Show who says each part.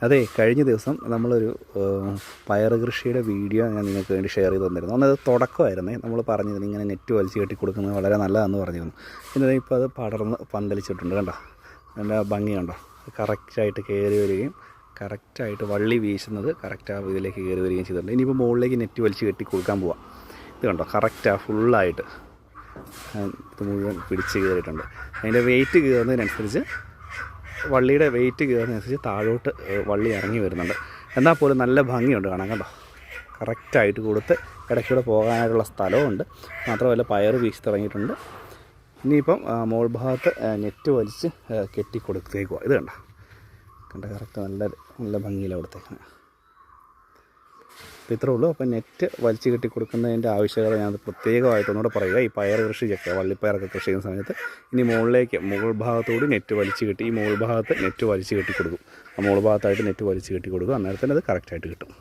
Speaker 1: അതെ, കഴിഞ്ഞ ദിവസം നമ്മളൊരു പയർ കൃഷിയുടെ വീഡിയോ ഞാൻ നിങ്ങൾക്ക് വേണ്ടി ഷെയർ ചെയ്ത് തന്നിരുന്നു. അന്നത് തുടക്കമായിരുന്നേ. നമ്മൾ പറഞ്ഞിരുന്നു ഇങ്ങനെ നെറ്റ് വലിച്ച് കെട്ടി കൊടുക്കുന്നത് വളരെ നല്ലതാണെന്ന് പറഞ്ഞിരുന്നു. പിന്നെ ഇപ്പോൾ അത് പടർന്ന് പന്തലിച്ചിട്ടുണ്ട്. കണ്ടോ, നല്ല ഭംഗിയുണ്ടോ? കറക്റ്റായിട്ട് കയറി വരികയും കറക്റ്റായിട്ട് വള്ളി വീശുന്നത് കറക്റ്റ് ആ ഇതിലേക്ക് കയറി വരികയും ചെയ്തിട്ടുണ്ട്. ഇനിയിപ്പോൾ മുകളിലേക്ക് നെറ്റ് വലിച്ച് കെട്ടി കൊടുക്കാൻ പോവാം. ഇത് കണ്ടോ, കറക്റ്റാണ് ഫുള്ളായിട്ട് ഇത് മുഴുവൻ പിടിച്ച് കയറിയിട്ടുണ്ട്. അതിൻ്റെ വെയിറ്റ് കയറുന്നതിനനുസരിച്ച്, വള്ളിയുടെ വെയിറ്റ് കയറുന്നതനുസരിച്ച് താഴോട്ട് വള്ളി ഇറങ്ങി വരുന്നുണ്ട്. എന്നാൽ പോലും നല്ല ഭംഗിയുണ്ട് കാണാൻ. കണ്ടോ, കറക്റ്റായിട്ട് കൊടുത്ത് ഇടയ്ക്കൂടെ പോകാനായിട്ടുള്ള സ്ഥലമുണ്ട്. മാത്രമല്ല പയർ വീശി തുടങ്ങിയിട്ടുണ്ട്. ഇനിയിപ്പം മോൾ ഭാഗത്ത് നെറ്റ് വലിച്ച് കെട്ടി കൊടുത്തേക്കുക. ഇത് കണ്ടോ, കറക്റ്റ് നല്ല ഭംഗിയിലാണ് കൊടുത്തേക്കുന്നത്. അപ്പോൾ ഇത്രേ ഉള്ളൂ. അപ്പോൾ നെറ്റ് വലിച്ചു കെട്ടി കൊടുക്കുന്നതിൻ്റെ ആവശ്യകത ഞാൻ പ്രത്യേകമായിട്ട് ഒന്നുകൂടെ പറയുക. ഈ പയർ കൃഷിയൊക്കെ, വള്ളിപ്പയറൊക്കെ കൃഷി ചെയ്യുന്ന സമയത്ത് ഇനി മുകൾ ഭാഗത്തോട് നെറ്റ് വലിച്ചു കെട്ടി, ഈ മുകൾ ഭാഗത്ത് നെറ്റ് വലിച്ചു കെട്ടി കൊടുക്കും. ആ മുകൾ ഭാഗത്തായിട്ട് നെറ്റ് വലിച്ചു കെട്ടി കൊടുക്കും. അന്നേരത്തിന് അത് കറക്റ്റായിട്ട് കിട്ടും.